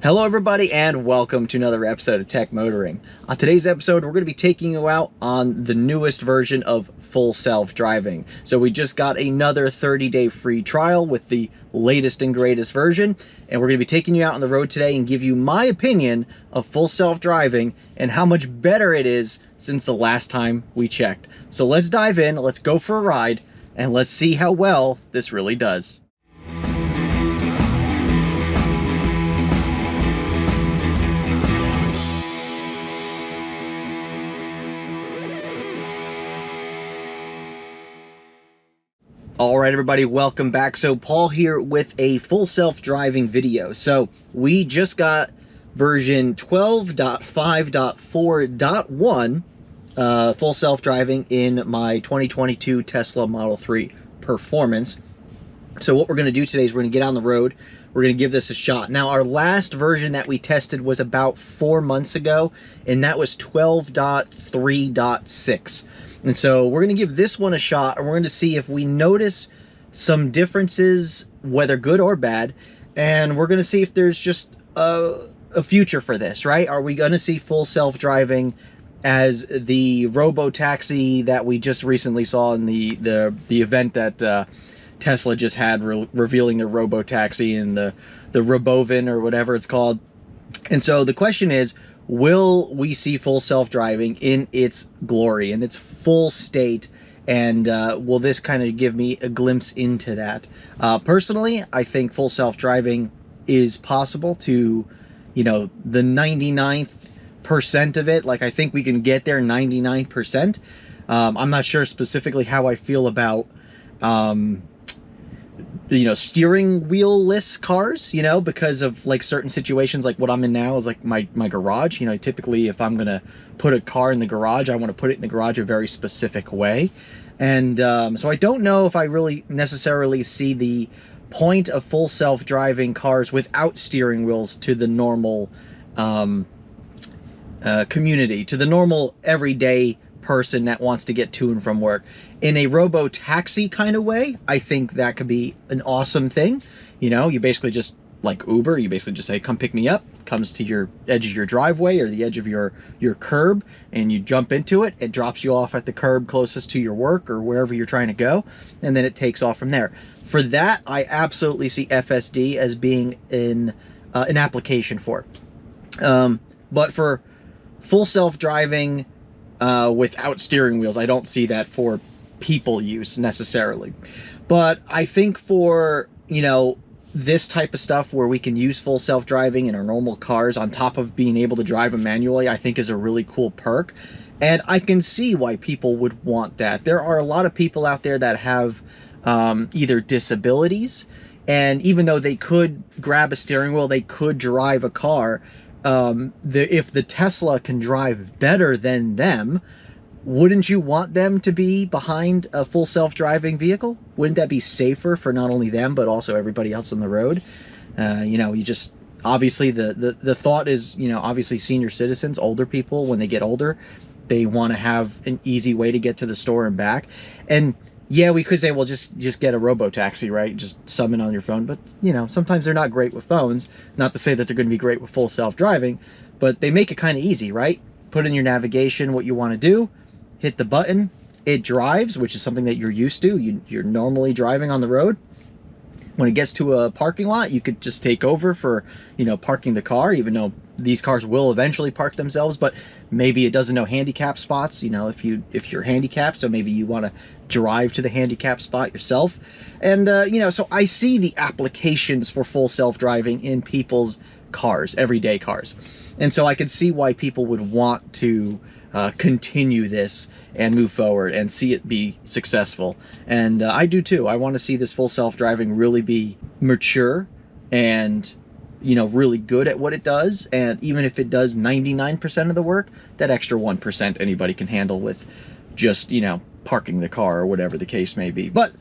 Hello everybody and welcome to another episode of Tech Motoring. On today's episode, we're going to be taking you out on the newest version of full self-driving. So we just got another 30-day free trial with the latest and greatest version, and we're going to be taking you out on the road today and give you my opinion of full self-driving and how much better it is since the last time we checked. So let's dive in, let's go for a ride, and let's see how well this really does. All right, everybody, welcome back. So Paul here with a full self-driving video. So we just got version 12.5.4.1 full self-driving in my 2022 Tesla Model 3 Performance. So what we're going to do today is we're going to get on the road. We're going to give this a shot. Now, our last version that we tested was about 4 months ago, and that was 12.3.6. And so we're going to give this one a shot, and we're going to see if we notice some differences, whether good or bad, and we're going to see if there's just a future for this, right? Are we going to see full self-driving as the robo-taxi that we just recently saw in the event that Tesla just had, revealing their robo-taxi and the Robovin or whatever it's called? And so the question is, will we see full self-driving in its glory, in its full state, and will this kind of give me a glimpse into that? Personally, I think full self-driving is possible to, you know, the 99th% of it. Like, I think we can get there 99%. I'm not sure specifically how I feel about steering wheel-less cars, because of like certain situations. Like what I'm in now is like my garage. Typically if I'm gonna put a car in the garage, I want to put it in the garage a very specific way. And so I don't know if I really necessarily see the point of full self-driving cars without steering wheels to the normal community, to the normal everyday person that wants to get to and from work. In a robo-taxi kind of way, I think that could be an awesome thing. You basically just, like Uber, you basically just say, come pick me up, comes to your edge of your driveway or the edge of your curb, and you jump into it. It drops you off at the curb closest to your work or wherever you're trying to go, and then it takes off from there. For that, I absolutely see FSD as being an application for. But for full self-driving without steering wheels, I don't see that for people use necessarily. But I think for, this type of stuff where we can use full self-driving in our normal cars on top of being able to drive them manually, I think is a really cool perk. And I can see why people would want that. There are a lot of people out there that have either disabilities, and even though they could grab a steering wheel, they could drive a car, if the Tesla can drive better than them, wouldn't you want them to be behind a full self-driving vehicle? Wouldn't that be safer for not only them, but also everybody else on the road? You just, obviously the thought is, obviously senior citizens, older people, when they get older, they want to have an easy way to get to the store and back. And yeah, we could say, well, just get a robo-taxi, right? Just summon on your phone. But, sometimes they're not great with phones. Not to say that they're going to be great with full self-driving, but they make it kind of easy, right? Put in your navigation what you want to do, hit the button, it drives, which is something that you're used to. You're normally driving on the road. When it gets to a parking lot, you could just take over for, parking the car, even though these cars will eventually park themselves, but maybe it doesn't know handicap spots, if you're handicapped, so maybe you want to drive to the handicap spot yourself. And, so I see the applications for full self-driving in people's cars, everyday cars. And so I can see why people would want to continue this and move forward and see it be successful. And I do too. I want to see this full self-driving really be mature and, really good at what it does. And even if it does 99% of the work, that extra 1% anybody can handle with just, parking the car or whatever the case may be. But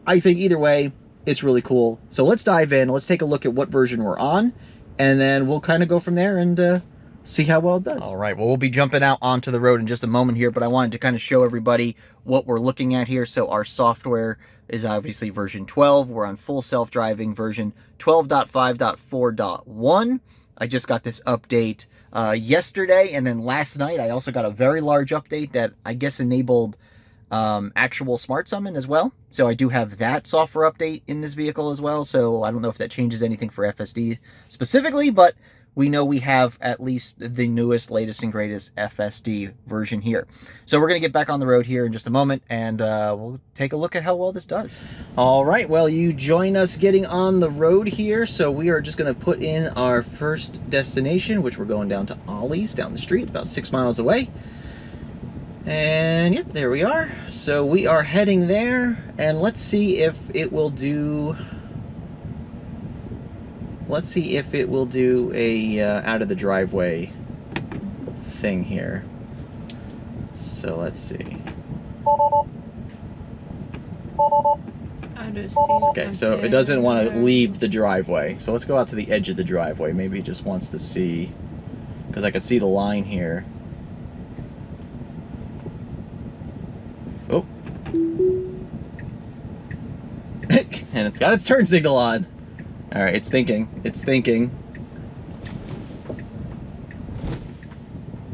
I think either way, it's really cool. So let's dive in. Let's take a look at what version we're on, and then we'll kind of go from there and see how well it does. All right, well, we'll be jumping out onto the road in just a moment here, but I wanted to kind of show everybody what we're looking at here. So our software is obviously version 12. We're on full self-driving version 12.5.4.1. I just got this update yesterday, and then last night I also got a very large update that I guess enabled actual smart summon as well. So I do have that software update in this vehicle as well. So I don't know if that changes anything for FSD specifically, but we know we have at least the newest, latest, and greatest FSD version here. So we're going to get back on the road here in just a moment, and we'll take a look at how well this does. All right, well, you join us getting on the road here. So we are just going to put in our first destination, which we're going down to Ollie's down the street, about 6 miles away. And yep, there we are. So we are heading there, and let's see if it will do... Let's see if it will do a out of the driveway thing here. So let's see. Okay, so it doesn't want to leave the driveway. So let's go out to the edge of the driveway. Maybe it just wants to see, because I could see the line here. Oh. And it's got its turn signal on. All right, it's thinking. It's thinking.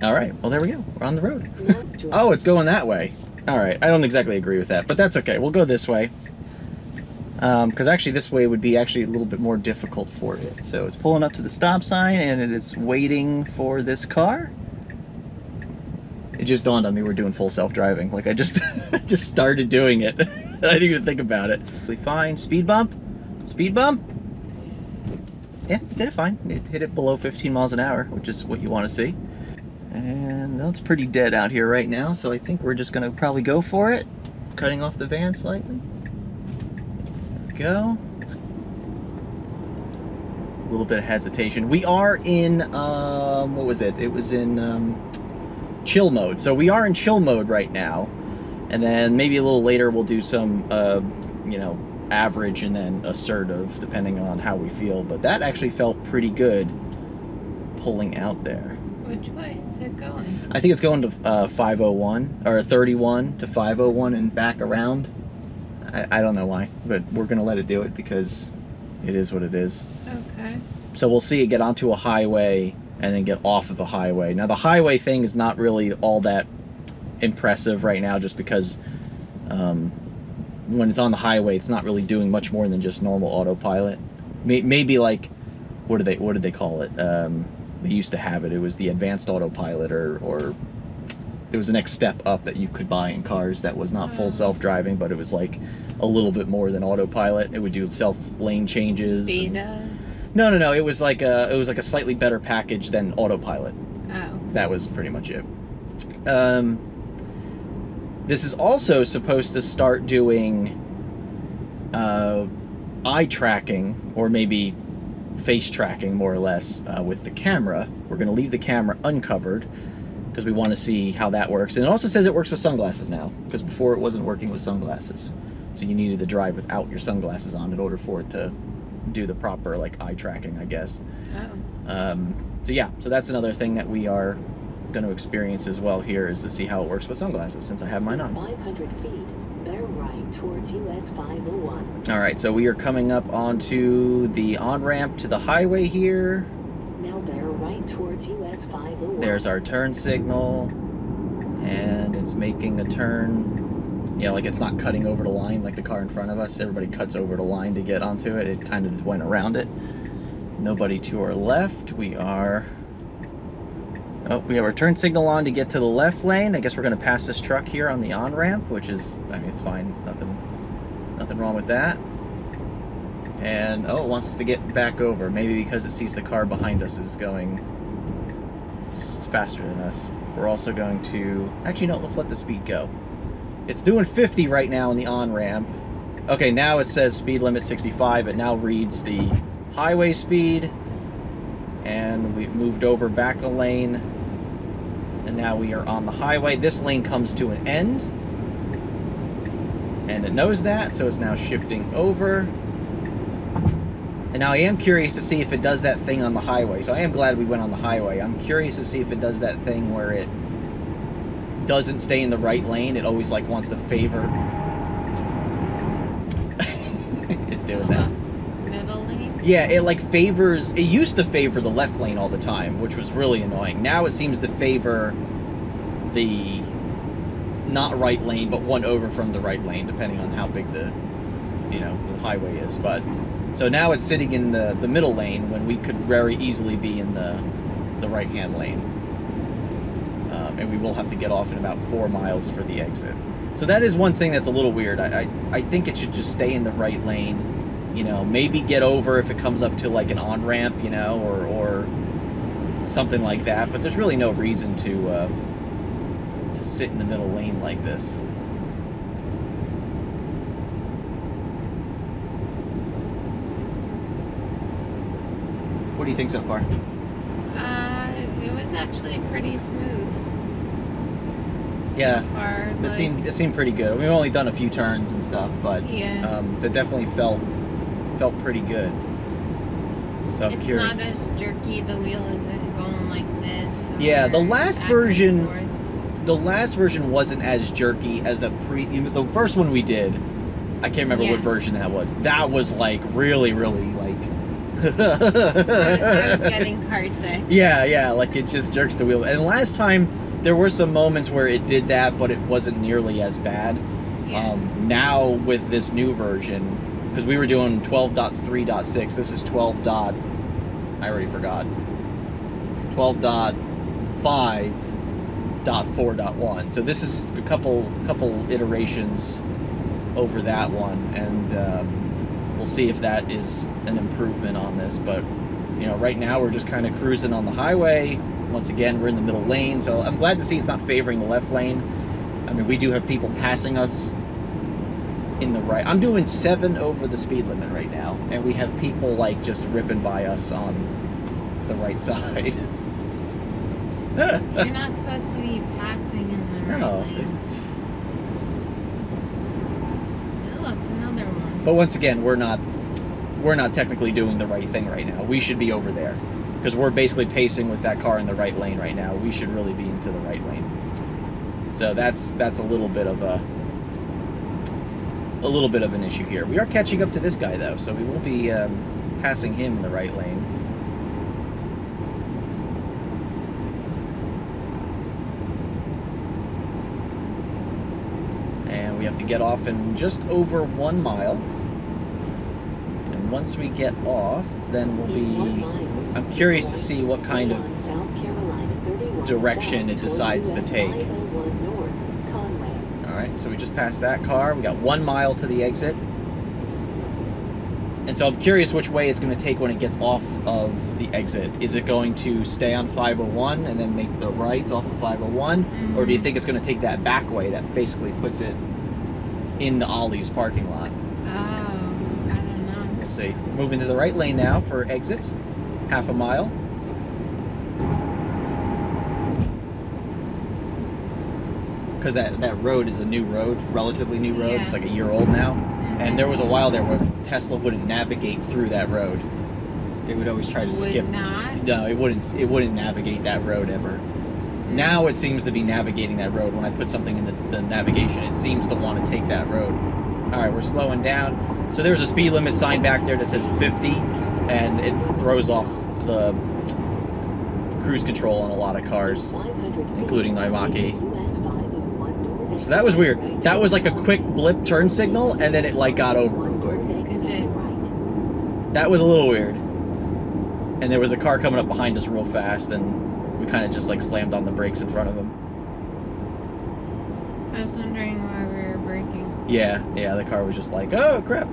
All right, well, there we go. We're on the road. Oh, it's going that way. All right, I don't exactly agree with that, but that's okay. We'll go this way. Because actually this way would be actually a little bit more difficult for it. So it's pulling up to the stop sign, and it is waiting for this car. It just dawned on me we're doing full self-driving. Like, I just just started doing it. I didn't even think about it. Fine. Speed bump. Speed bump. Yeah, it did it fine. It hit it below 15 miles an hour, which is what you want to see. And it's pretty dead out here right now, so I think we're just going to probably go for it. Cutting off the van slightly. There we go. A little bit of hesitation. We are in, what was it? It was in chill mode. So we are in chill mode right now. And then maybe a little later we'll do some, you know, average and then assertive, depending on how we feel. But that actually felt pretty good pulling out there. Which way is it going? I think it's going to 501 or 31 to 501 and back around. I don't know why, but we're gonna let it do it because it is what it is. Okay. So we'll see it get onto a highway and then get off of a highway. Now the highway thing is not really all that impressive right now, just because when it's on the highway, it's not really doing much more than just normal autopilot. Maybe like, what did they call it? They used to have it. It was the advanced autopilot, or it was the next step up that you could buy in cars that was not full self-driving, but it was like a little bit more than autopilot. It would do self-lane changes. Beta? No. It was like a slightly better package than autopilot. Oh. That was pretty much it. This is also supposed to start doing eye tracking, or maybe face tracking, more or less, with the camera. We're going to leave the camera uncovered because we want to see how that works. And it also says it works with sunglasses now, because before it wasn't working with sunglasses. So you needed to drive without your sunglasses on in order for it to do the proper, like, eye tracking, I guess. Oh. So yeah, so that's another thing that we are going to experience as well here, is to see how it works with sunglasses, since I have mine on. 500 feet, bear right towards US 501. All right, so we are coming up onto the on-ramp to the highway here. Now bear right towards US 501. There's our turn signal, and it's making a turn. Yeah, like it's not cutting over the line like the car in front of us. Everybody cuts over the line to get onto it. It kind of went around it. Nobody to our left. We are... Oh, we have our turn signal on to get to the left lane. I guess we're going to pass this truck here on the on-ramp, which is, I mean, it's fine. It's nothing wrong with that. And, oh, it wants us to get back over. Maybe because it sees the car behind us is going faster than us. We're also going to... Actually, no, let's let the speed go. It's doing 50 right now in the on-ramp. Okay, now it says speed limit 65. It now reads the highway speed. And we moved over back a lane. And now we are on the highway. This lane comes to an end. And it knows that, so it's now shifting over. And now I am curious to see if it does that thing on the highway. So I am glad we went on the highway. I'm curious to see if it does that thing where it doesn't stay in the right lane. It always like wants to favor. It's doing that. Middle lane? Yeah, it like favors. It used to favor the left lane all the time, which was really annoying. Now it seems to favor the not right lane, but one over from the right lane, depending on how big the the highway is. But so now it's sitting in the middle lane when we could very easily be in the right hand lane, and we will have to get off in about 4 miles for the exit. So that is one thing that's a little weird. I think it should just stay in the right lane. Maybe get over if it comes up to like an on-ramp, or something like that. But there's really no reason to sit in the middle lane like this. What do you think so far? It was actually pretty smooth. Yeah, so far, it seemed pretty good. We've only done a few turns and stuff, but yeah, that definitely felt pretty good. So I'm it's curious. not as jerky. The wheel isn't going like this. Yeah, the or last back and version, forth. the last version wasn't as jerky as the first one we did. I can't remember what Yes. version that was. That was like really like. I was getting car sick. Yeah, like it just jerks the wheel. And last time there were some moments where it did that, but it wasn't nearly as bad. Yeah. Now with this new version, because we were doing 12.3.6, this is 12. I already forgot. 12.5.4.1. So this is a couple iterations over that one, and we'll see if that is an improvement on this. But right now we're just kind of cruising on the highway. Once again, we're in the middle lane, so I'm glad to see it's not favoring the left lane. I mean, we do have people passing us in the right. I'm doing 7 over the speed limit right now, and we have people like just ripping by us on the right side. You're not supposed to be passing in the right No, lane. Oh, look, another one. but once again, we're not technically doing the right thing right now. We should be over there, because we're basically pacing with that car in the right lane right now. We should really be into the right lane. So that's a little bit of an issue here. We are catching up to this guy though, so we will be passing him in the right lane. And we have to get off in just over 1 mile. And once we get off, then we'll be... I'm curious to see what kind of direction it decides to take. Alright, so we just passed that car. We got 1 mile to the exit. And so I'm curious which way it's going to take when it gets off of the exit. Is it going to stay on 501 and then make the rights off of 501? Mm-hmm. Or do you think it's going to take that back way that basically puts it in the Ollie's parking lot? Oh, I don't know. We'll see. Moving to the right lane now for exit. Half a mile. Because that road is a new road, relatively new road. Yes. It's like a year old now. And there was a while there where Tesla wouldn't navigate through that road. It would always try to skip. Not? No, it wouldn't navigate that road ever. Now it seems to be navigating that road. When I put something in the navigation, it seems to want to take that road. All right, we're slowing down. So there's a speed limit sign back there that says 50, and it throws off the cruise control on a lot of cars, including my Mach-E. So that was weird. That was like a quick blip turn signal, and then it like got over real quick. It did. That was a little weird. And there was a car coming up behind us real fast, and we kind of just like slammed on the brakes in front of him. I was wondering why we were braking. Yeah, the car was just like, oh crap.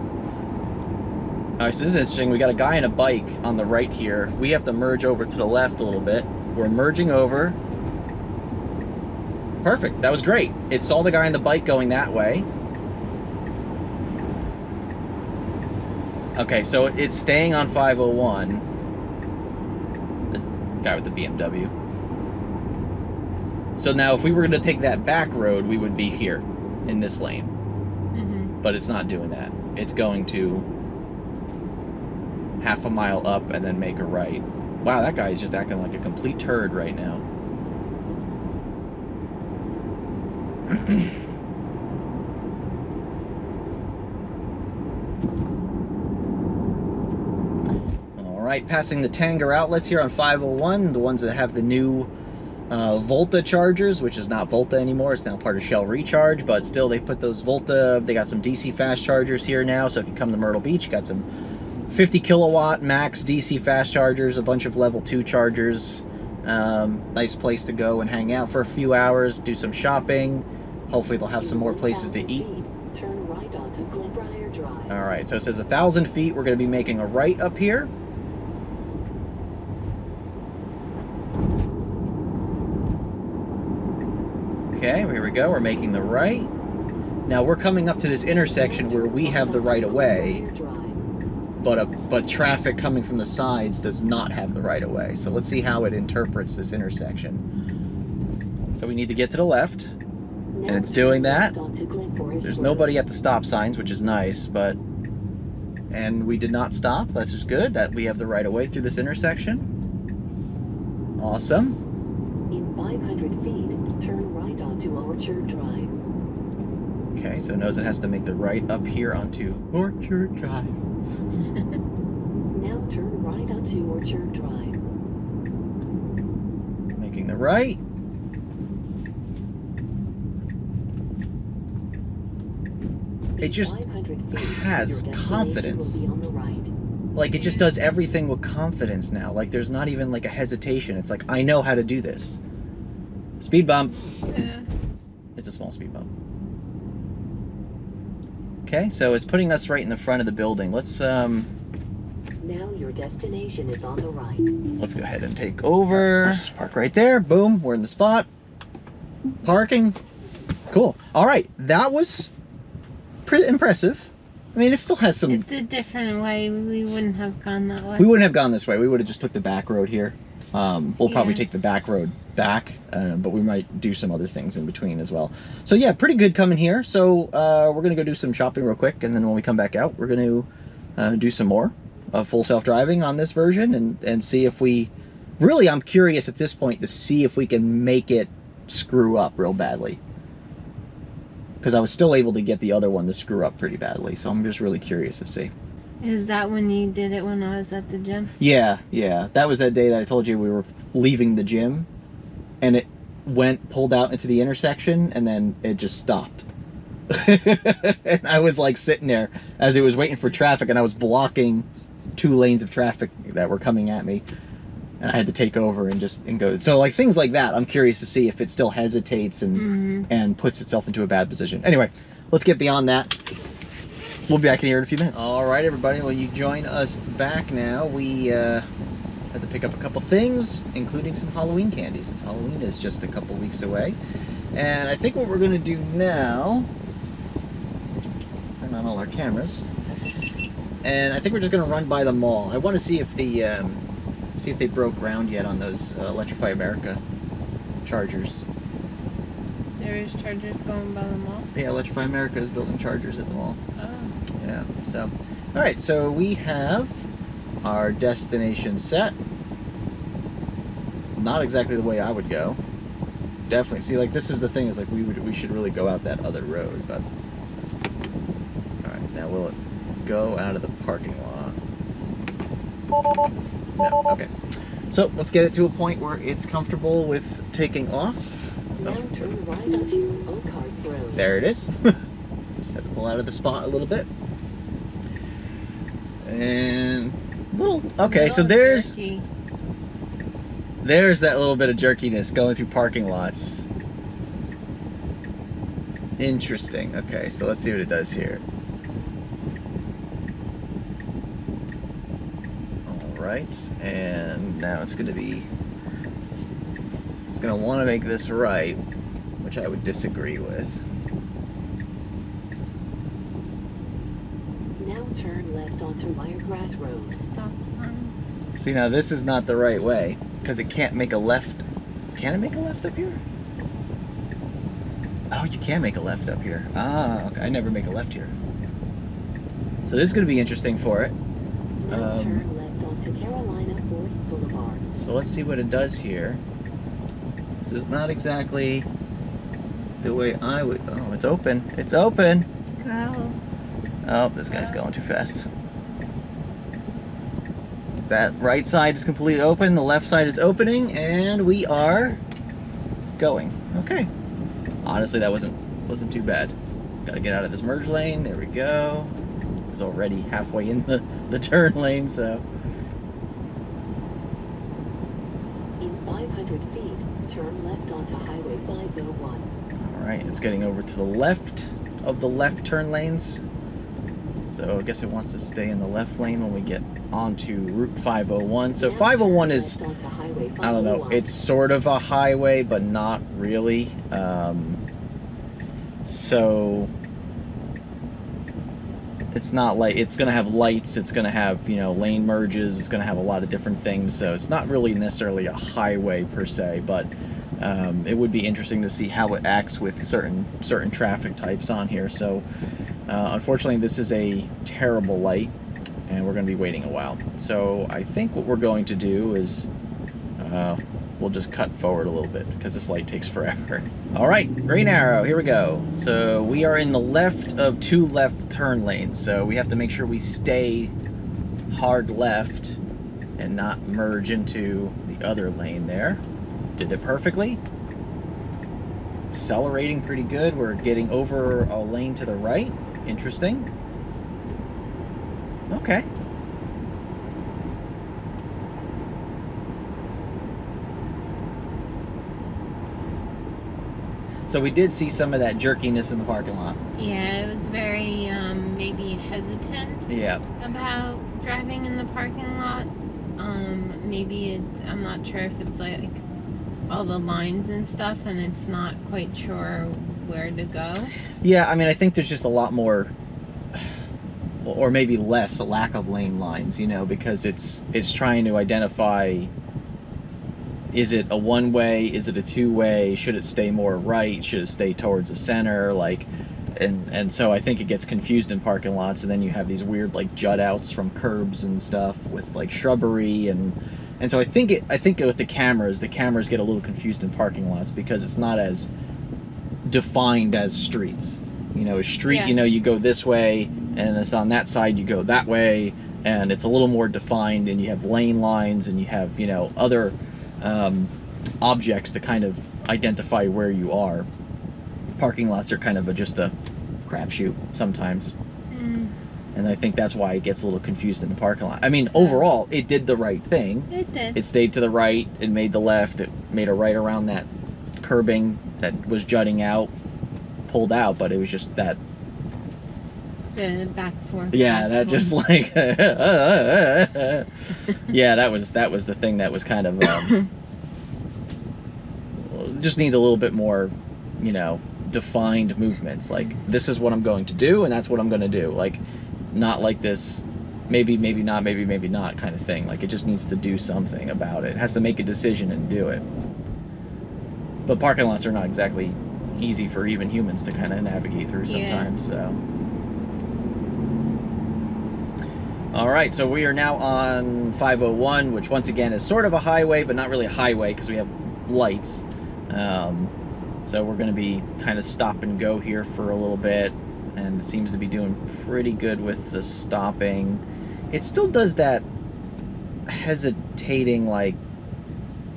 All right, so this is interesting. We got a guy and a bike on the right here. We have to merge over to the left a little bit. We're merging over. Perfect, that was great. It saw the guy on the bike going that way. Okay, so it's staying on 501. This guy with the BMW. So now if we were going to take that back road, we would be here in this lane. Mm-hmm. But it's not doing that. It's going to half a mile up and then make a right. Wow, that guy is just acting like a complete turd right now. right, passing the Tanger outlets here on 501, the ones that have the new Volta chargers, which is not Volta anymore, it's now part of Shell Recharge, but still they put those Volta, they got some DC fast chargers here now, so if you come to Myrtle Beach, you got some 50 kilowatt max DC fast chargers, a bunch of level 2 chargers. Nice place to go and hang out for a few hours, do some shopping. Hopefully they'll have some more places to eat. Turn right onto Glenbriar Drive. All right, so it says 1,000 feet. We're going to be making a right up here. Okay, here we go. We're making the right. Now we're coming up to this intersection where we have the right of way, but traffic coming from the sides does not have the right of way. So let's see how it interprets this intersection. So we need to get to the left, and it's doing that. There's nobody at the stop signs, which is nice, and we did not stop. That's just good that we have the right of way through this intersection. Awesome. In 500 feet, turn right onto Orchard Drive. Okay, so it knows it has to make the right up here onto Orchard Drive. Now turn right onto Orchard Drive. Making the right. It just has confidence. Like, it just does everything with confidence now. Like, there's not even like a hesitation. It's like, I know how to do this. Speed bump. Yeah. It's a small speed bump. Okay, so it's putting us right in the front of the building. Let's Now your destination is on the right. let's go ahead and take over. Just park right there. Boom, we're in the spot. Parking. Cool. All right, that was pretty impressive. I mean, it still has some. It's a different way. We wouldn't have gone that way. We wouldn't have gone this way. We would have just took the back road here. We'll probably Yeah. take the back road back, but we might do some other things in between as well. So yeah, pretty good coming here. So we're gonna go do some shopping real quick, and then when we come back out, we're gonna do some more full self-driving on this version, and see if we. Really, I'm curious at this point to see if we can make it screw up real badly. Because I was still able to get the other one to screw up pretty badly, so I'm just really curious to see. Is that when you did it when I was at the gym? Yeah. That was that day that I told you we were leaving the gym, and it pulled out into the intersection, and then it just stopped. And I was like sitting there as it was waiting for traffic, and I was blocking 2 lanes of traffic that were coming at me. And I had to take over and go. So like things like that, I'm curious to see if it still hesitates and puts itself into a bad position. Anyway, let's get beyond that. We'll be back in here in a few minutes. All right, everybody. Well, you join us back now. We had to pick up a couple things, including some Halloween candy, since Halloween is just a couple weeks away. And I think what we're going to do now, turn on all our cameras, and I think we're just going to run by the mall. I want to see if the see if they broke ground yet on those Electrify America chargers. There is chargers going by the mall. Yeah, Electrify America is building chargers at the mall. Oh. Yeah, so. Alright, so we have our destination set. Not exactly the way I would go. Definitely. See, like, this is the thing, is like we should really go out that other road, but. Alright, now will it go out of the parking lot? No, okay. So let's get it to a point where it's comfortable with taking off. Now turn right onto Oakheart Road. There it is. Just had to pull out of the spot a little bit. And okay, so there's Jerky. there's that little bit of jerkiness going through parking lots. Interesting. Okay, so let's see what it does here. Right, and now it's going to want to make this right, which I would disagree with. Now turn left onto Wiregrass Road. Stop sign. See, now this is not the right way, because it can't make a left. Can it make a left up here? Oh, you can make a left up here. Ah, okay. I never make a left here. So this is going to be interesting for it. Now turn left onto Carolina Forest Boulevard. So let's see what it does here. This is not exactly the way I would. Oh, it's open. It's open. Go. Oh, this guy's going too fast. That right side is completely open, the left side is opening, and we are going. Okay. Honestly, that wasn't too bad. Gotta get out of this merge lane. There we go. I was already halfway in the turn lane, so. In 500 feet, turn left onto Highway 501. All right, it's getting over to the left of the left turn lanes. So I guess it wants to stay in the left lane when we get onto Route 501. So 501 is, I don't know, it's sort of a highway, but not really. So it's not like, it's going to have lights, it's going to have, you know, lane merges, it's going to have a lot of different things. So it's not really necessarily a highway per se, but it would be interesting to see how it acts with certain traffic types on here. So unfortunately, this is a terrible light, and we're going to be waiting a while. So I think what we're going to do is we'll just cut forward a little bit because this light takes forever. All right, green arrow, here we go. So we are in the left of 2 left turn lanes, so we have to make sure we stay hard left and not merge into the other lane there. Did it perfectly. Accelerating pretty good. We're getting over a lane to the right. Interesting. Okay. So we did see some of that jerkiness in the parking lot. Yeah, it was very maybe hesitant. Yeah. About driving in the parking lot. Maybe I'm not sure if it's like all the lines and stuff, and it's not quite sure where to go. Yeah, I mean, I think there's just a lot more, or maybe less, a lack of lane lines, you know, because it's trying to identify, is it a one-way, is it a two-way, should it stay more right, should it stay towards the center, like, and so I think it gets confused in parking lots, and then you have these weird like jut outs from curbs and stuff with like shrubbery, and so I think with the cameras get a little confused in parking lots because it's not as defined as streets. You know, a street, yes. You know, you go this way, and it's on that side you go that way, and it's a little more defined, and you have lane lines, and you have, you know, other objects to kind of identify where you are. Parking lots are kind of just a crapshoot sometimes. And I think that's why it gets a little confused in the parking lot. I mean, overall, it did the right thing. It did. It stayed to the right, it made the left, it made a right around that curbing that was jutting out, pulled out, but it was just that... The back forth. Yeah, that just like... yeah, that was the thing that was kind of... just needs a little bit more, you know, defined movements. Like, this is what I'm going to do, and that's what I'm going to do. Like, not like this maybe not, maybe not kind of thing. Like, it just needs to do something about it. It has to make a decision and do it. But parking lots are not exactly easy for even humans to kind of navigate through sometimes. Yeah. So all right, so we are now on 501, which once again is sort of a highway, but not really a highway because we have lights. So we're going to be kind of stop and go here for a little bit, and it seems to be doing pretty good with the stopping. It still does that hesitating, like,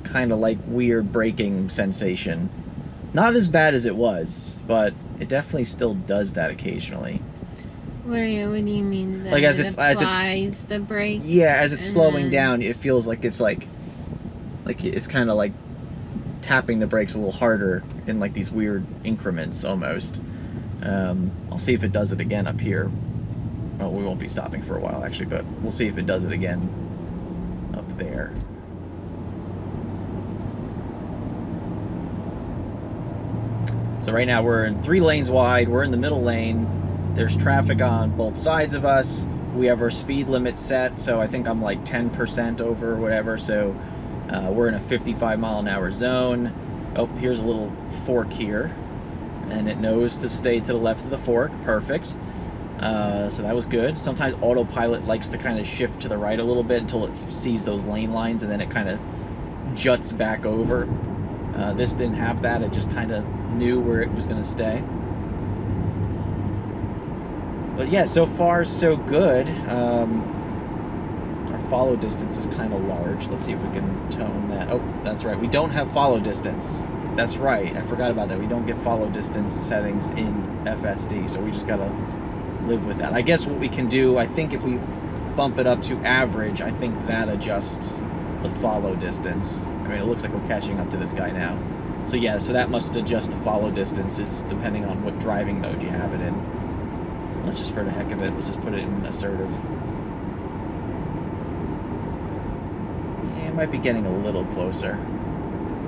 kind of like weird braking sensation. Not as bad as it was, but it definitely still does that occasionally. What do you mean? That like as it it's applies the brake? Yeah, as it's slowing down, it feels like it's it's kind of like tapping the brakes a little harder in like these weird increments almost. I'll see if it does it again up here. Well, we won't be stopping for a while actually, but we'll see if it does it again up there. So right now we're in 3 lanes wide, we're in the middle lane. There's traffic on both sides of us. We have our speed limit set, so I think I'm like 10% over or whatever, so we're in a 55-mile-an-hour zone. Oh, here's a little fork here, and it knows to stay to the left of the fork. Perfect. So that was good. Sometimes autopilot likes to kind of shift to the right a little bit until it sees those lane lines, and then it kind of juts back over. This didn't have that. It just kind of knew where it was going to stay. But yeah, so far so good. Our follow distance is kind of large. Let's see if we can tone that. Oh, that's right. We don't have follow distance. That's right. I forgot about that. We don't get follow distance settings in FSD, so we just gotta live with that. I guess what we can do, I think if we bump it up to average, I think that adjusts the follow distance. I mean, it looks like we're catching up to this guy now. So yeah, so that must adjust the follow distances depending on what driving mode you have it in. Let's just, for the heck of it, let's just put it in assertive. Yeah, it might be getting a little closer.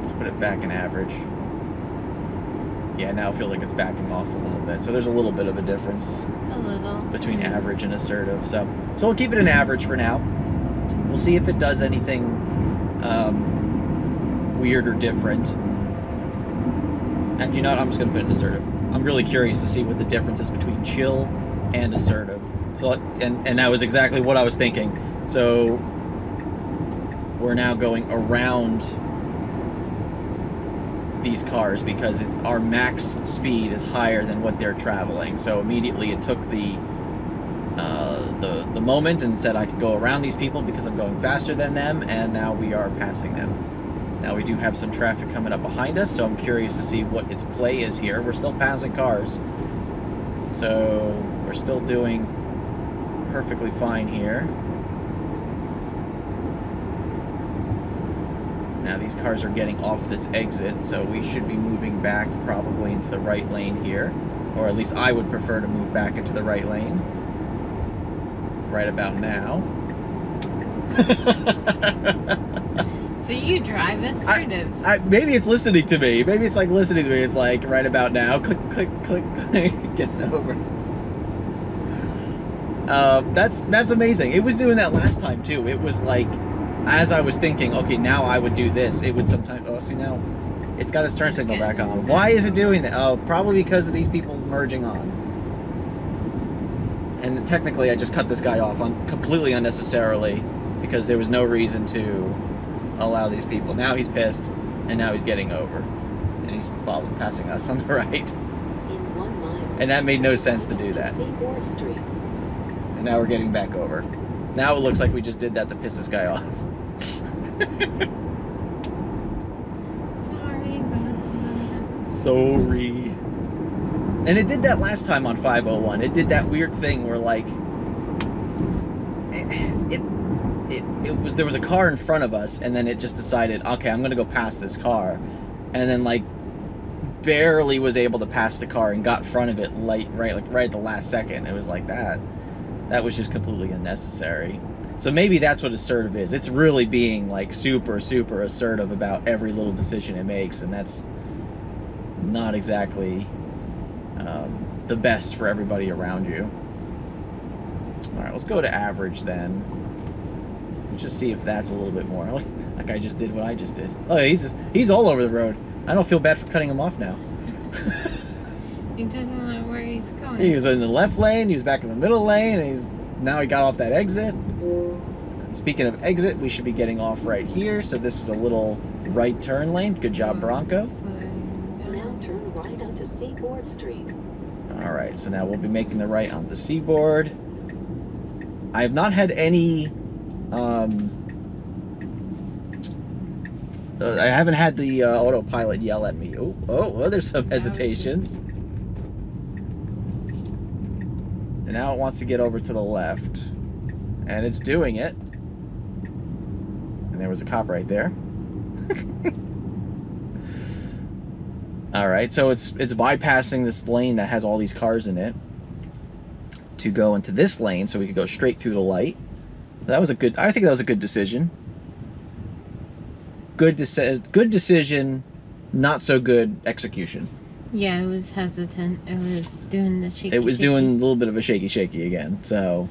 Let's put it back in average. Yeah, now it feels like it's backing off a little bit. So there's a little bit of a difference between average and assertive. So we'll keep it in average for now. We'll see if it does anything weird or different. And you know what? I'm just going to put it in assertive. I'm really curious to see what the difference is between chill and assertive. So, and that was exactly what I was thinking. So we're now going around these cars because it's our max speed is higher than what they're traveling. So immediately it took the moment and said I could go around these people because I'm going faster than them, and now we are passing them. Now we do have some traffic coming up behind us, so I'm curious to see what its play is here. We're still passing cars, so we're still doing perfectly fine here. Now these cars are getting off this exit, so we should be moving back probably into the right lane here. Or at least I would prefer to move back into the right lane. Right about now. So you drive assertive. Maybe it's listening to me. Maybe it's like listening to me. It's like right about now. Click, click, click, click. Gets over. That's amazing. It was doing that last time too. It was like, as I was thinking, okay, now I would do this. It would sometimes. Oh, see now, it's got its turn signal back on. Why is it doing that? Oh, probably because of these people merging on. And technically, I just cut this guy off completely unnecessarily because there was no reason to allow these people. Now he's pissed, and now he's getting over, and he's passing us on the right. In 1 mile. And that made no sense to do that. And now we're getting back over. Now it looks like we just did that to piss this guy off. Sorry about that. Sorry. And it did that last time on 501. It did that weird thing where like there was a car in front of us, and then it just decided, okay, I'm gonna go past this car, and then like barely was able to pass the car and got in front of it right at the last second. It was like that was just completely unnecessary. So maybe that's what assertive is. It's really being like super assertive about every little decision it makes, and that's not exactly the best for everybody around you. All right, let's go to average then. Just see if that's a little bit more. That guy just did what I just did. Oh, he's all over the road. I don't feel bad for cutting him off now. He doesn't know where he's going. He was in the left lane, he was back in the middle lane, and now he got off that exit. Speaking of exit, we should be getting off right here, so this is a little right turn lane. Good job, Bronco. Now turn right onto Seaboard Street. All right, so now we'll be making the right onto Seaboard. I have not had any I haven't had the autopilot yell at me. Oh, there's some hesitations. And now it wants to get over to the left. And it's doing it. And there was a cop right there. Alright, so it's bypassing this lane that has all these cars in it to go into this lane so we could go straight through the light. I think that was a good decision. Good decision, not so good execution. Yeah, it was hesitant. It was doing the shaky. It was doing a little bit of a shaky again, so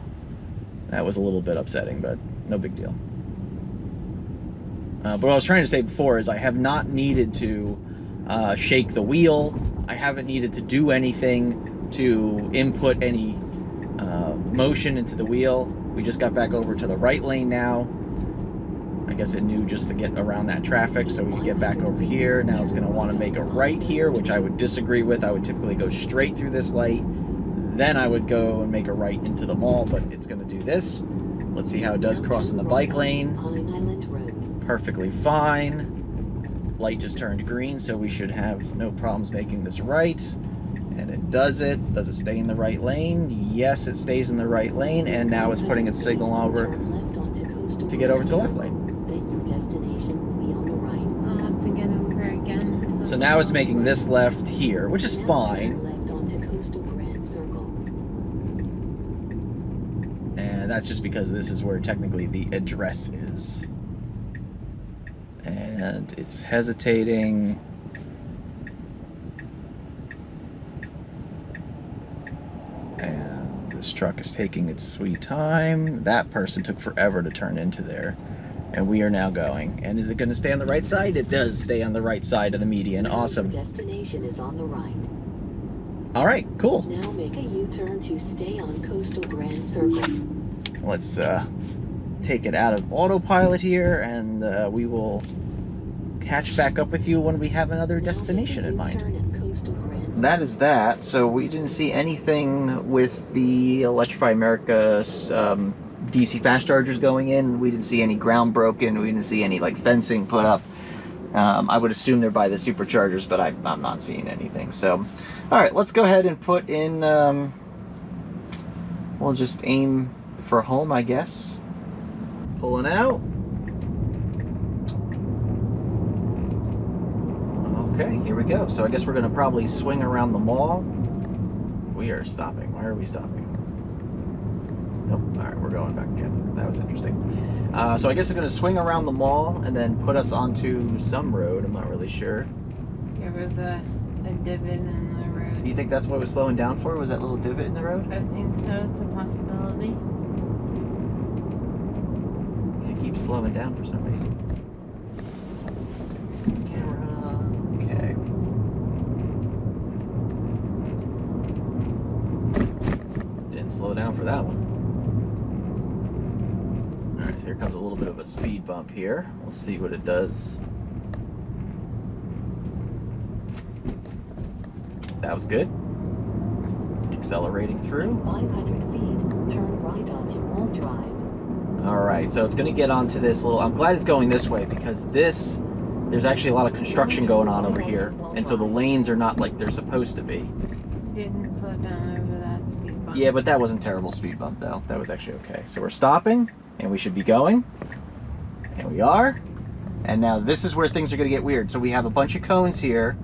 that was a little bit upsetting, but no big deal. But what I was trying to say before is I have not needed to shake the wheel. I haven't needed to do anything to input any motion into the wheel. We just got back over to the right lane now. I guess it knew just to get around that traffic so we could get back over here. Now it's going to want to make a right here, which I would disagree with. I would typically go straight through this light. Then I would go and make a right into the mall, but it's going to do this, Let's see how it does Now crossing the turn bike right lane. onto Pine Island Road. Perfectly fine. Light just turned green, so we should have no problems making this right. And it does it. Does it stay in the right lane? Yes, it stays in the right lane, and now it's putting its signal over Turn left onto Coastal to get over to the left Circle. lane. Then your destination will be on the right. I'll have to get over again. So now it's making this left here, which is Now fine. turn left onto Coastal Grand Circle. And that's just because this is where technically the address is. And it's hesitating. And this truck is taking its sweet time. That person took forever to turn into there. And we are now going. And is it going to stay on the right side? It does stay on the right side of the median. Now Awesome. Your destination is on the right. All right, cool. Now make a U-turn to stay on Coastal Grand Circle. Let's take it out of autopilot here, and we will catch back up with you when we have another destination in mind. That is that. So we didn't see anything with the Electrify America DC fast chargers going in. We didn't see any ground broken. We didn't see any like fencing put up. I would assume they're by the superchargers, but I'm not seeing anything. So, all right, let's go ahead and put in. We'll just aim for home, I guess. Pulling out. Okay, here we go. So I guess we're gonna probably swing around the mall. We are stopping. Why are we stopping? Nope. All right, we're going back again. That was interesting. So I guess it's gonna swing around the mall and then put us onto some road. I'm not really sure. There was a divot in the road. Do you think that's what it was slowing down for? Was that little divot in the road? I think so. It's a possibility. It keeps slowing down for some reason. Camera. Okay. Didn't slow down for that one. Alright, so here comes a little bit of a speed bump here. We'll see what it does. That was good. Accelerating through. 500 feet, turn right onto Moly Drive. Alright, so it's going to get onto this little... I'm glad it's going this way because this... There's actually a lot of construction going on over here. And so the lanes are not like they're supposed to be. Didn't slow down over that speed bump. Yeah, but that wasn't a terrible speed bump though. That was actually okay. So we're stopping and we should be going. And we are. And now this is where things are going to get weird. So we have a bunch of cones here.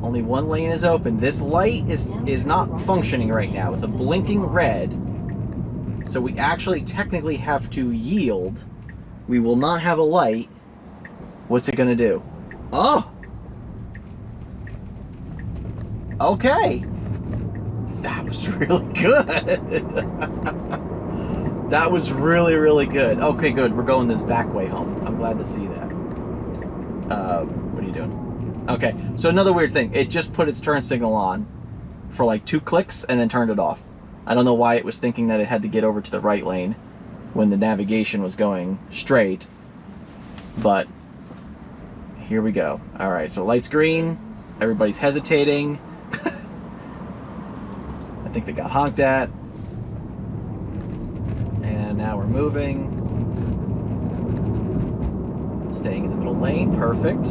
Only one lane is open. This light is not functioning right now. It's a blinking red. So we actually technically have to yield. We will not have a light. What's it gonna do? Oh! Okay! That was really good! That was really, really good. Okay, good. We're going this back way home. I'm glad to see that. What are you doing? Okay, so another weird thing. It just put its turn signal on for like 2 clicks and then turned it off. I don't know why it was thinking that it had to get over to the right lane when the navigation was going straight, but here we go. All right, so light's green. Everybody's hesitating. I think they got honked at. And now we're moving. Staying in the middle lane, perfect.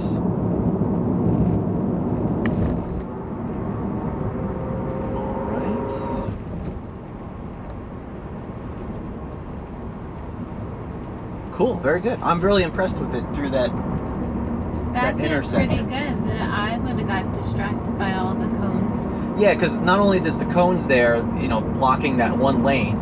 All right. Cool, very good. I'm really impressed with it through that That intersection. did pretty good. I would have got distracted by all the cones. Yeah, because not only does the cones there, you know, blocking that one lane,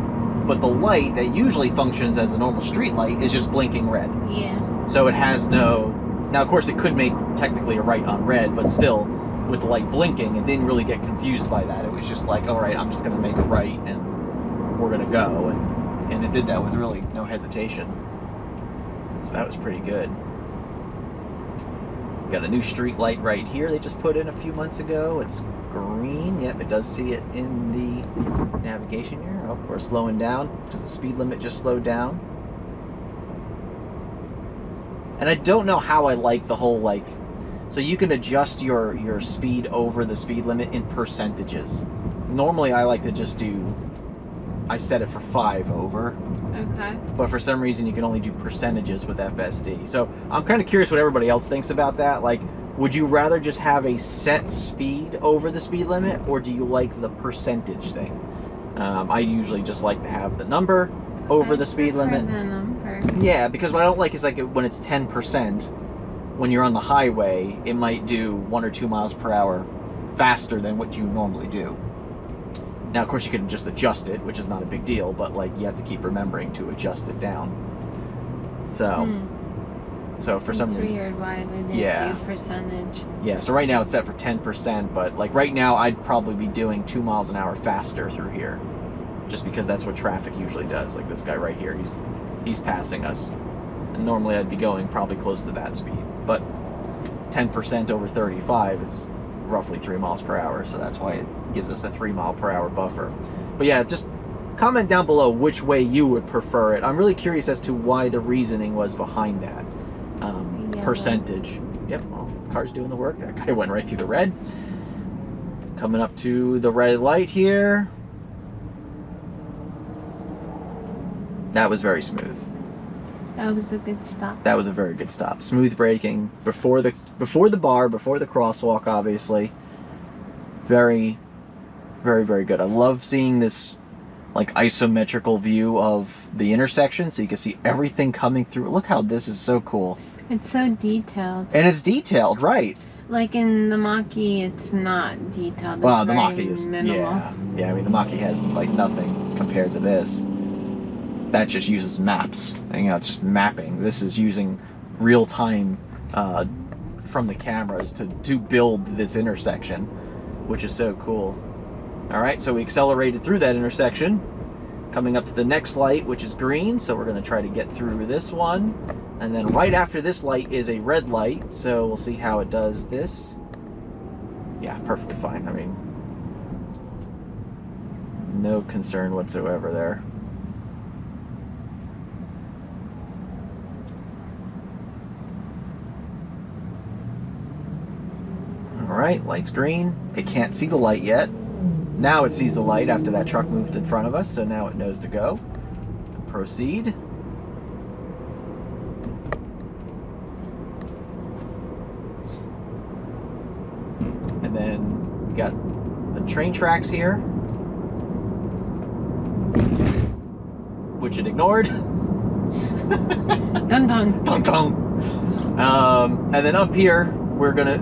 but the light that usually functions as a normal street light is just blinking red. Yeah. So it has no... Now, of course, it could make technically a right on red, but still, with the light blinking, it didn't really get confused by that. It was just like, all right, I'm just going to make a right, and we're going to go. And it did that with really no hesitation. So that was pretty good. Got a new street light right here they just put in a few months ago. It's green. Yep, it does see it in the navigation here. Oh, we're slowing down because the speed limit just slowed down. And I don't know how I like the whole, like, so you can adjust your speed over the speed limit in percentages. Normally I like to just do, I set it for 5 over. Okay. But for some reason you can only do percentages with FSD. So I'm kind of curious what everybody else thinks about that. Like, would you rather just have a set speed over the speed limit, or do you like the percentage thing? I usually just like to have the number over the speed limit. The number. Yeah, because what I don't like is like when it's 10%, when you're on the highway, it might do 1 or 2 miles per hour faster than what you normally do. Now, of course, you can just adjust it, which is not a big deal, but like you have to keep remembering to adjust it down. So, so for some reason, it's weird why we didn't do percentage. Yeah, so right now it's set for 10%, but like right now I'd probably be doing 2 miles an hour faster through here, just because that's what traffic usually does. Like this guy right here, he's passing us, and normally I'd be going probably close to that speed, but 10% over 35 is roughly 3 miles per hour, so that's why it gives us a 3 mile per hour buffer. But yeah, just comment down below which way you would prefer it. I'm really curious as to why the reasoning was behind that percentage. Yep, well, car's doing the work. That guy went right through the red. Coming up to the red light here. That was very smooth. That was a good stop. That was a very good stop. Smooth braking before the bar, before the crosswalk, obviously. Very, very, very good. I love seeing this like isometrical view of the intersection, so you can see everything coming through. Look how this is so cool. It's so detailed. And it's detailed, right? Like in the Mocky, it's not detailed. Well, it's the very Mocky is minimal. yeah. I mean, the Mocky has like nothing compared to this. That just uses maps. And, you know, it's just mapping. This is using real time from the cameras to build this intersection, which is so cool. All right, so we accelerated through that intersection, coming up to the next light, which is green. So we're going to try to get through this one. And then right after this light is a red light. So we'll see how it does this. Yeah, perfectly fine. I mean, no concern whatsoever there. All right, light's green. It can't see the light yet. Now it sees the light after that truck moved in front of us, so now it knows to go. Proceed. And then we got the train tracks here, which it ignored. Dun dun. Dun dun. And then up here,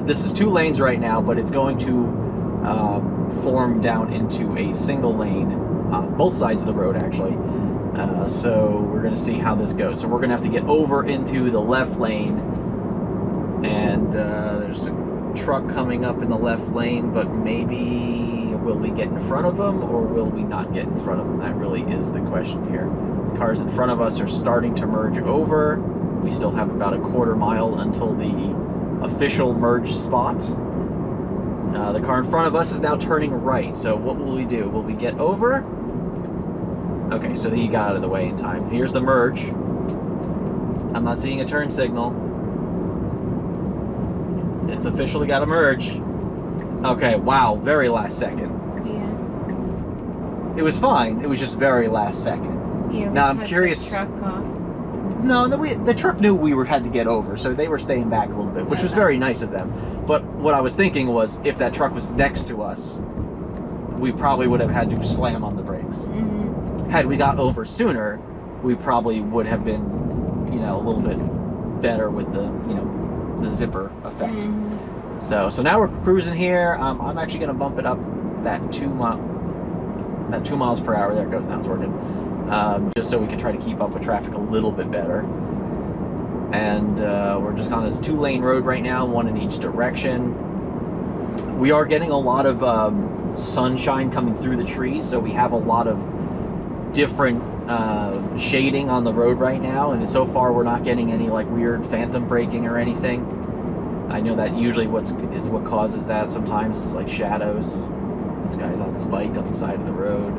this is 2 lanes right now, but it's going to form down into a single lane on both sides of the road, actually. So we're going to see how this goes. So we're going to have to get over into the left lane, and there's a truck coming up in the left lane, but maybe will we get in front of them, or will we not get in front of them? That really is the question here. The cars in front of us are starting to merge over. We still have about a quarter mile until the official merge spot. The car in front of us is now turning right, so what will we do? Will we get over? Okay, so he got out of the way in time. Here's the merge. I'm not seeing a turn signal. It's officially got a merge. Okay, wow, very last second. Yeah. It was fine, it was just very last second. Yeah. Now I'm curious. The truck off. No, the truck knew we had to get over, so they were staying back a little bit, which was very nice of them. But what I was thinking was, if that truck was next to us, we probably would have had to slam on the brakes. Mm-hmm. Had we got over sooner, we probably would have been, you know, a little bit better with the, you know, the zipper effect. Mm-hmm. So now we're cruising here. I'm actually going to bump it up that 2 miles per hour. There it goes. Now it's working. Just so we can try to keep up with traffic a little bit better. And we're just on this 2-lane road right now, 1 in each direction. We are getting a lot of sunshine coming through the trees, so we have a lot of different shading on the road right now, and so far we're not getting any like weird phantom braking or anything. I know that usually what causes that sometimes is like shadows. This guy's on his bike on the side of the road.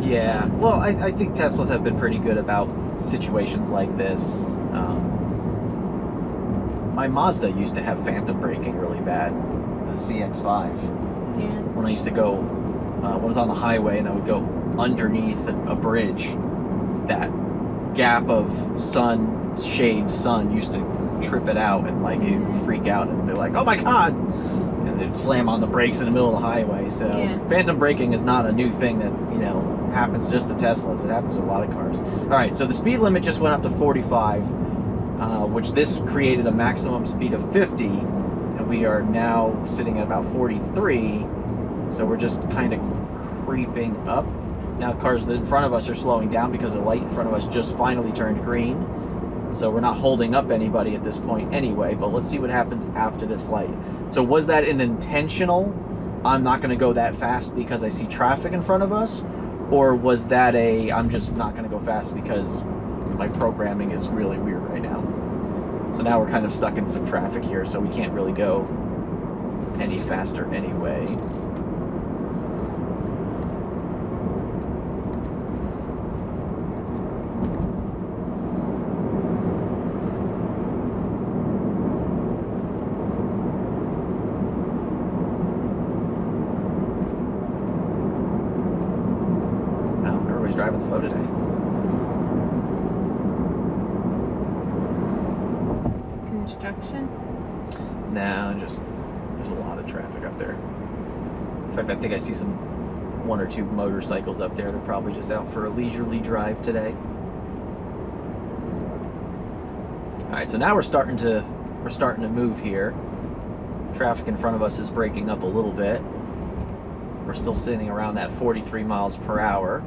Yeah, well, I think Teslas have been pretty good about situations like this. My Mazda used to have phantom braking really bad, the CX-5. Yeah. When I used to go, when I was on the highway and I would go underneath a bridge, that gap of shade sun used to trip it out, and like it would freak out and be like, oh my god! And it'd slam on the brakes in the middle of the highway. So Yeah. phantom braking is not a new thing that, you know, happens just to Teslas. It happens to a lot of cars. Alright, so the speed limit just went up to 45, which this created a maximum speed of 50, and we are now sitting at about 43, so we're just kind of creeping up. Now cars in front of us are slowing down because the light in front of us just finally turned green, so we're not holding up anybody at this point anyway, but let's see what happens after this light. So was that an intentional, I'm not going to go that fast because I see traffic in front of us, or was that I'm just not going to go fast because my programming is really weird right now? So now we're kind of stuck in some traffic here, so we can't really go any faster anyway. No, everybody's driving slow today. Construction? No, just there's a lot of traffic up there. In fact, I think I see one or two motorcycles up there. They're probably just out for a leisurely drive today. All right, so now we're starting to move here. Traffic in front of us is breaking up a little bit. We're still sitting around that 43 miles per hour.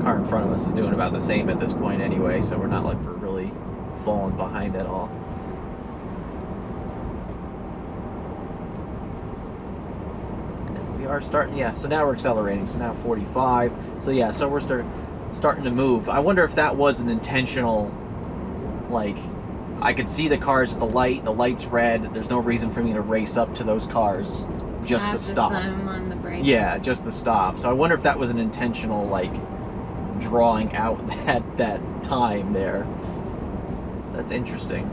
Car in front of us is doing about the same at this point anyway, so we're not like we're really falling behind at all. And we are starting, yeah, so now we're accelerating, so now 45. So yeah, so we're starting to move. I wonder if that was an intentional, like, I could see the cars at the light's red, there's no reason for me to race up to those cars just to stop. Slam on the brakes. Yeah, just to stop. So I wonder if that was an intentional, like, drawing out that time there. That's interesting.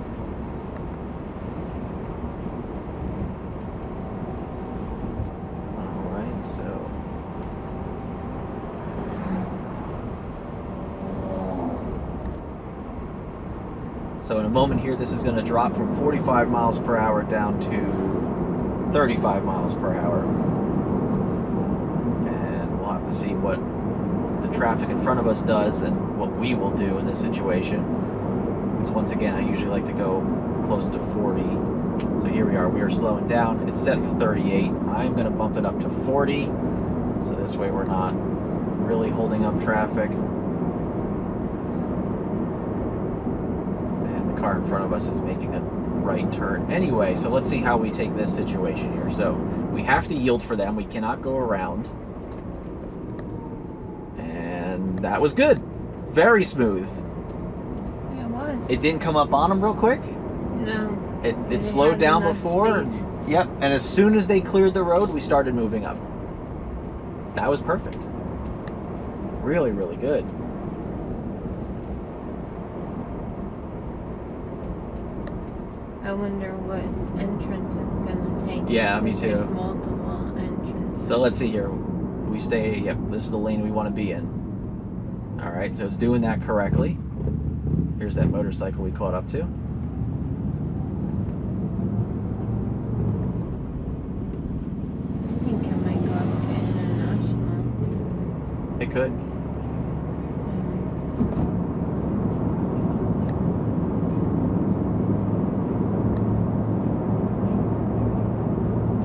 All right, so in a moment here, this is going to drop from 45 miles per hour down to 35 miles per hour, and we'll have to see what the traffic in front of us does and what we will do in this situation. Because once again, I usually like to go close to 40. So here we are slowing down. It's set for 38. I'm going to bump it up to 40, so this way we're not really holding up traffic. And the car in front of us is making a right turn anyway, so let's see how we take this situation here. So we have to yield for them. We cannot go around. That was good. Very smooth. Yeah, it was. It didn't come up on them real quick. No. It slowed down before. Space. Yep. And as soon as they cleared the road, we started moving up. That was perfect. Really, really good. I wonder what entrance is going to take. Yeah, me too. There's multiple entrances. So let's see here. We stay, yep, this is the lane we want to be in. All right, so it's doing that correctly. Here's that motorcycle we caught up to. I think it might go up to international. It could.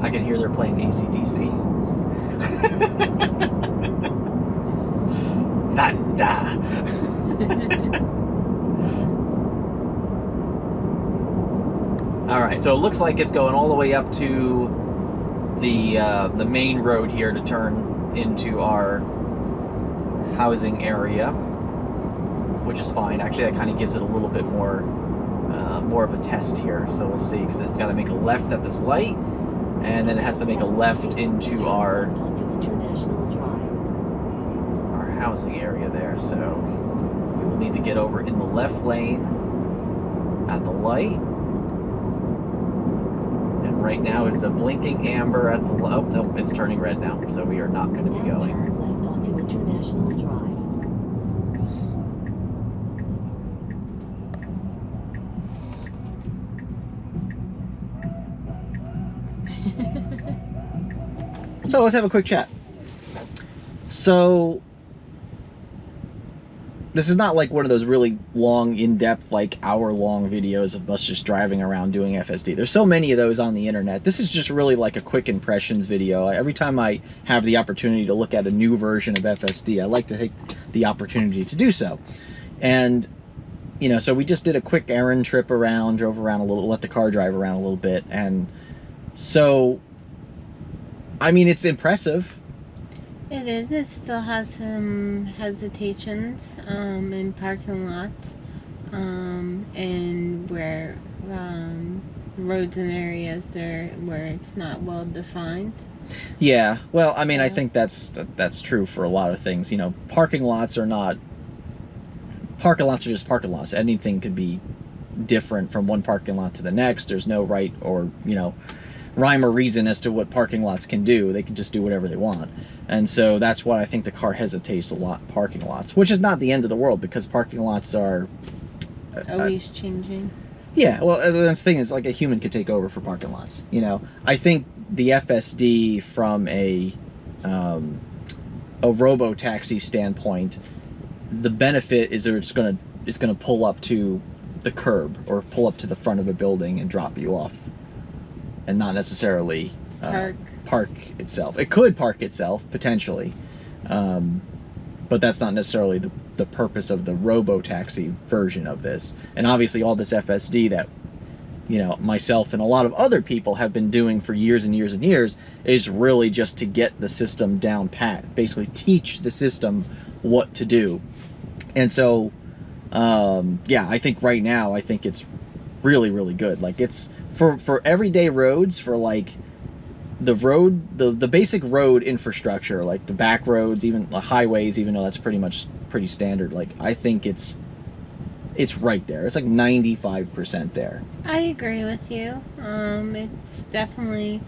I can hear they're playing AC/DC. Thunder. All right, so it looks like it's going all the way up to the main road here to turn into our housing area, which is fine. Actually, that kind of gives it a little bit more of a test here. So we'll see, because it's got to make a left at this light, and then it has to make a left into our onto International Drive. housing area there. So we will need to get over in the left lane at the light. And right now it's a blinking amber at the oh nope, it's turning red now, so we are not going to be Now going. turn left onto International Drive. So let's have a quick chat. So this is not like one of those really long, in-depth, like hour-long videos of us just driving around doing FSD. There's so many of those on the internet. This is just really like a quick impressions video. Every time I have the opportunity to look at a new version of FSD, I like to take the opportunity to do so. And, you know, so we just did a quick errand trip around, drove around a little, let the car drive around a little bit. And so, I mean, it's impressive. It is. It still has some hesitations in parking lots and where roads and areas there where it's not well defined. Yeah, well, I mean, I think that's true for a lot of things. You know, parking lots are just parking lots. Anything could be different from one parking lot to the next. There's no right or, you know, rhyme or reason as to what parking lots can do. They can just do whatever they want. And so that's why I think the car hesitates a lot in parking lots, which is not the end of the world because parking lots are Always changing. yeah, well, that's the thing is, like, a human could take over for parking lots, you know. I think the FSD from a robo-taxi standpoint, the benefit is that it's gonna pull up to the curb or pull up to the front of a building and drop you off, and not necessarily park itself. It could park itself potentially, but that's not necessarily the purpose of the robo-taxi version of this. And obviously all this FSD that, you know, myself and a lot of other people have been doing for years and years and years is really just to get the system down pat, basically teach the system what to do. And so yeah, I think right now I think it's really, really good. Like, it's for everyday roads, for like the basic road infrastructure, like the back roads, even the highways, even though that's pretty standard. Like, I think it's right there. It's like 95% there. I agree with you. It's definitely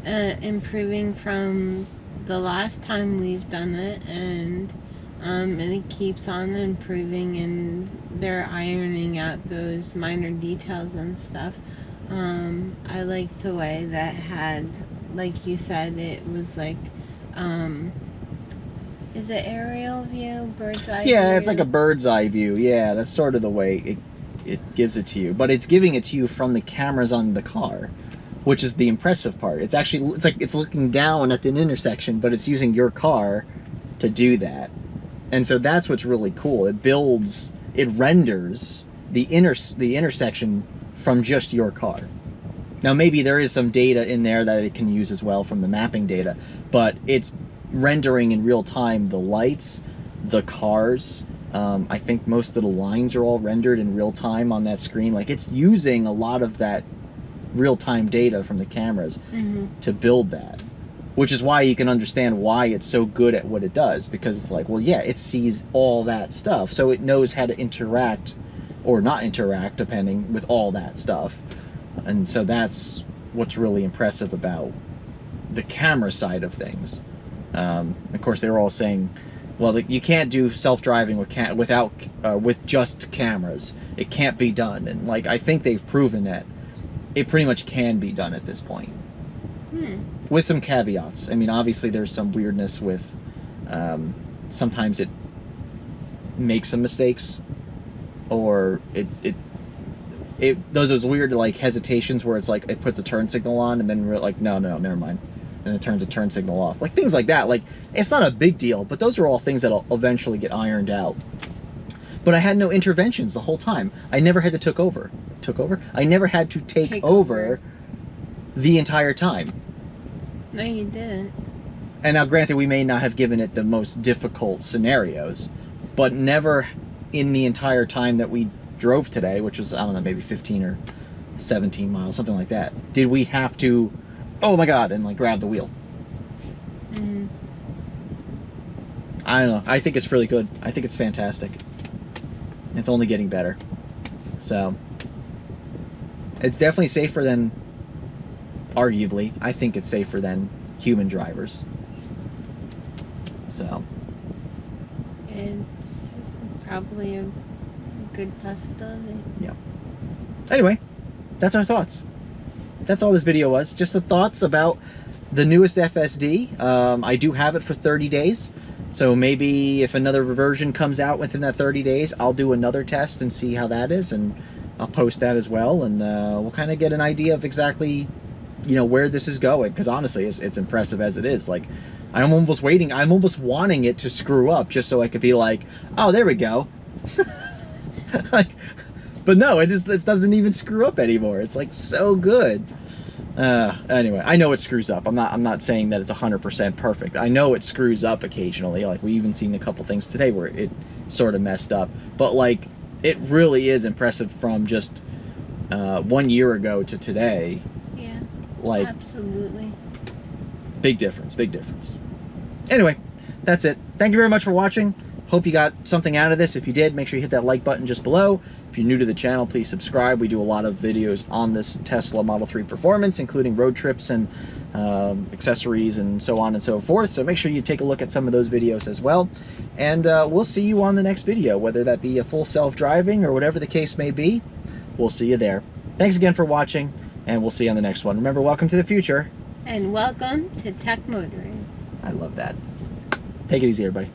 improving from the last time we've done it, and it keeps on improving, and they're ironing out those minor details and stuff. I like the way that had, like you said, it was like, is it aerial view, bird's eye view? Yeah, it's like a bird's eye view. Yeah, that's sort of the way it gives it to you. But it's giving it to you from the cameras on the car, which is the impressive part. It's actually, it's like it's looking down at an intersection, but it's using your car to do that. And so that's what's really cool. It renders the intersection from just your car. Now, maybe there is some data in there that it can use as well from the mapping data, but it's rendering in real time the lights, the cars. I think most of the lines are all rendered in real time on that screen. Like, it's using a lot of that real-time data from the cameras to build that, which is why you can understand why it's so good at what it does, because it's like, well, yeah, it sees all that stuff, so it knows how to interact or not interact depending with all that stuff. And so that's what's really impressive about the camera side of things. Of course, they were all saying, well, you can't do self-driving with just cameras. It can't be done. And like, I think they've proven that it pretty much can be done at this point. With some caveats. I mean, obviously there's some weirdness with, sometimes it makes some mistakes, or those weird, like, hesitations where it's like it puts a turn signal on and then we're like, no, never mind, and it turns a turn signal off. Like, things like that. Like, it's not a big deal, but those are all things that'll eventually get ironed out. But I had no interventions the whole time. I never had to take over. I never had to take over the entire time. No, you didn't. And now, granted, we may not have given it the most difficult scenarios, but never in the entire time that we drove today, which was, I don't know, maybe 15 or 17 miles, something like that, did we have to oh my god, and like grab the wheel. Mm-hmm. I don't know. I think it's really good. I think it's fantastic. It's only getting better. So it's definitely safer than, arguably, I think it's safer than human drivers. So It's probably a good possibility. yeah. Anyway, that's our thoughts. That's all this video was. Just the thoughts about the newest FSD. I do have it for 30 days. So maybe if another version comes out within that 30 days, I'll do another test and see how that is, and I'll post that as well, and we'll kind of get an idea of exactly, you know, where this is going, because honestly, it's impressive as it is. Like, I'm almost wanting it to screw up just so I could be like, oh, there we go. Like, but no, it doesn't even screw up anymore. It's like so good. Anyway, I know it screws up. I'm not saying that it's 100% perfect. I know it screws up occasionally. Like, we even seen a couple things today where it sort of messed up. But like, it really is impressive from just 1 year ago to today. Yeah. Like, Absolutely. big difference, big difference. Anyway, that's it. Thank you very much for watching. Hope you got something out of this. If you did, make sure you hit that like button just below. If you're new to the channel, please subscribe. We do a lot of videos on this Tesla Model 3 Performance, including road trips and accessories and so on and so forth. So make sure you take a look at some of those videos as well. And we'll see you on the next video, whether that be a full self-driving or whatever the case may be. We'll see you there. Thanks again for watching, and we'll see you on the next one. Remember, welcome to the future. And welcome to Tech Motoring. I love that. Take it easy, everybody.